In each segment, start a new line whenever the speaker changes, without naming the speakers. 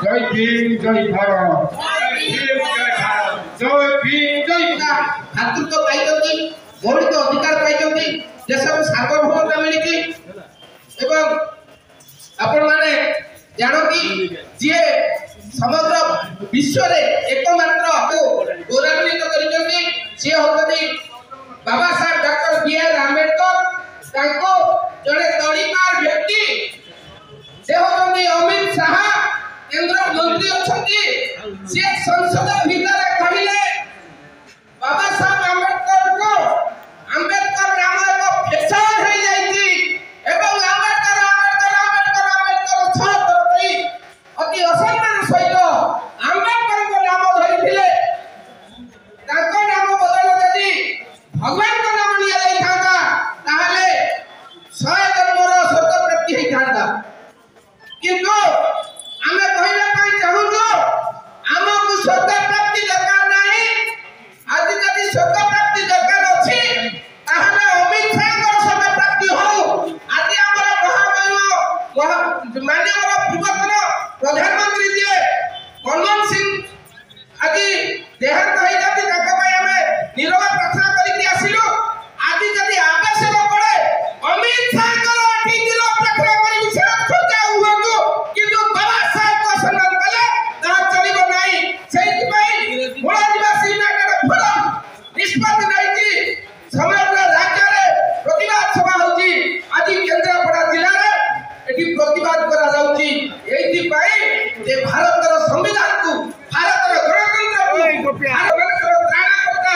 जय भीम जय भारत जय भीम जय भातृत्व पाई मौलिक अधिकार पाई देश को सार्वभौमता मिली एवं आपण माने जानो कि जे समग्र विश्व रे एकमात्र गौरवान्वित करिसथि से होतनि बाबा साहब डॉक्टर बी.आर. आंबेडकर ताको जने तड़ीपार व्यक्ति से होतनि अमित शाह केंद्र मंत्री अछंती से संसद भीतर कहिले बाबा साहब आंबेडकर को आंबेडकर नाम एक फैशन हो जाईती एवं आंबेडकर छात्र कई अति असम्मान सहित आंबेडकर को नाम धरिथिले ताको नाम बदल देती भगवान को नाम लिया जाई थाका ताहले 100 जन्मर स्वर्ग प्राप्ति होई थांदा किंतु आमे कहले पई चाहू जो हमकु स्वर्ग प्राप्ति दरकार नाही आज जदि स्वर्ग प्राप्ति दरकार अछि ताहले अमित शाह स्वर्ग प्राप्ति हो आज हमर माननीय पूर्वतन प्रधानमंत्री जी मनमोहन सिंह आज देहांत होई जाती ताका पई हमें निरव प्रार्थना करिकि आसिलु आज जदि आवश्यक पड़े अमित शाह ठीक निरव प्रार्थना करिकि से खोजा हुअतु किंतु बाबा साहब को सम्मान कले ता चलिबो नाही सेहि पई मूल निवासी यूनाइटेड फोरम निष्पत्ति नैति समग्र राज्य रे प्रतिवाद सभा होची आज केंद्रापड़ा जिल्ला रे एठी प्रतिवाद करा जाउची एथि पई जे भारत रो संविधान को भारत रो गणतंत्र को भारत रो त्राणकर्ता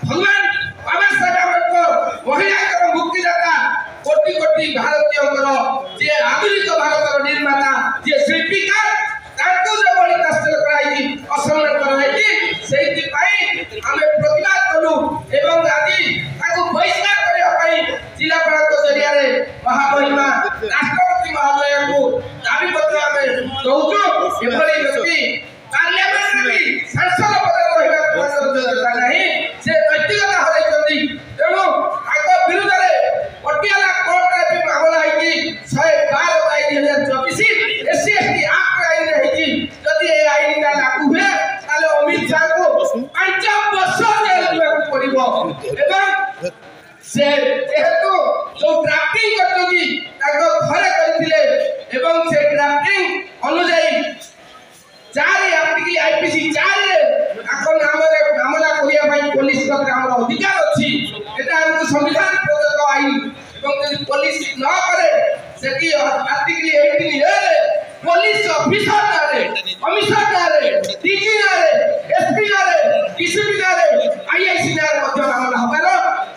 भगवान बाबा साहब आंबेडकर महिला को मुक्तिदाता कोटि कोटि भारतीय जे आधुनिक भारत रो निर्माता जे शिल्पीकार ताको जो बड़ी कष्ट कराई असम्मान कराई सेहि पई हमें प्रतिवाद करू एवं आदि ताको बहिष्कार करया पई जिलापाल को जरिया रे महामहिमा राष्ट्रपति महोदय को दाबी पत्र हमें कहूछु एभली व्यक्ति पार्लियामेंट रे सांसद पद रहबा को योग्यता नहीं से व्यक्तिगत हरै करदी तेणु आको विरुद्ध रे पटियाला कोर्ट रे भी मामला है कि 112 बाई 2024 एससी एक्ट आईन है कि यदि ए आईन का लागू हुए ताले अमित शाह को 5 वर्ष जेल दिबा पड़िबो एवं से जेहेतु जो ड्राफ्टिंग करतोगी ताको घरे करथिले एवं से ड्राफ्टिंग अनुसार 4 एप्लिकी आईपीसी 4 रे आको नाम रे मामला करिया भाई पुलिस का हमर अधिकार अछि एटा हमर संविधान प्रदत्त आईन एवं यदि पुलिस न करे से कि आर्टिकल 18 रे पुलिस ऑफिसर रे कमिश्नर रे डीजी रे एसपी रे डीसीपी रे आईआईसी रे मध्य मामला हबार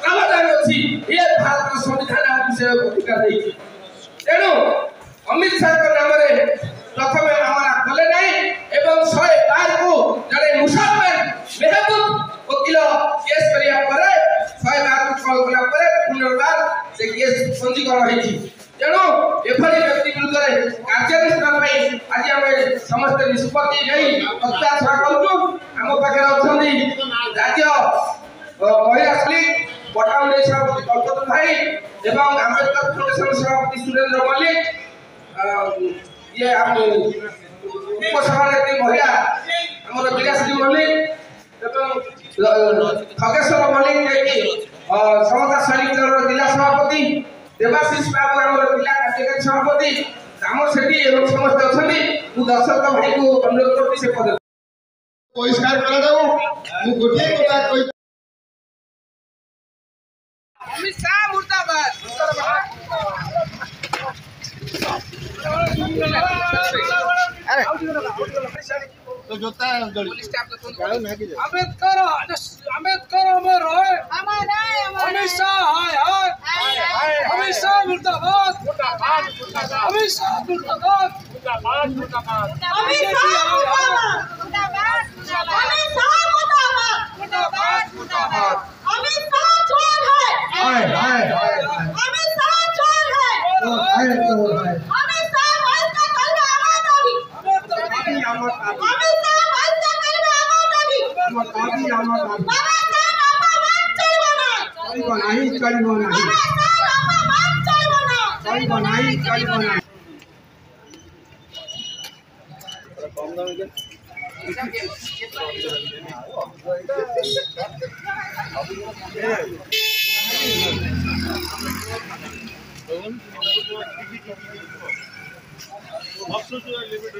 प्रावधान अछि ये भारत का संविधान आ विषय अधिकार देछि तेनु अमित शाह के नाम रे प्रथमे मामला खोले नहीं एवं 112 को जड़े मुसलमान महबूब वकील केस करिया परे 112 को कॉल कला परे पुनर्बार से केस पंजीकरण होई तेणु एभली व्यक्ति विरुद्ध रे समस्त निष्पत्ति नहीं अत्याचार करूँ आम पाखे अच्छा राज्य महिला श्री पटाउन सभापति कल्पतरु भाई एवं आंबेडकर फाउंडेशन सभापति सुरेंद्र मल्लिक ये उपसभानेत्री महिला आम विलासी मल्लिक खगेश्वर मल्लिक समता सैनिक दल जिला सभापति देवाशीष बाबू आम जिला कार्यकारी सभापति राम सेठी एवं समस्त अच्छा दर्शक भाई को अनुरोध करती से पद
बहिष्कार करा जाऊ गोटे कथा कहि
अमित शाह मुर्दाबाद
तो जोता
अंबेडकर अमर है अमित शाह हाय अमित शाह मुर्दाबाद अमित शाह मुर्दाबाद
अमित शाह चोर है अमित शाह चोर है अमित शाह वाइस का कलमा आवाज होगी अमित शाह वाइस का कलमा आवाज होगी बाबा साहब आपा बात चलबो नहीं बाबा साहब आपा बात चलबो नहीं
अफसोस लिमिट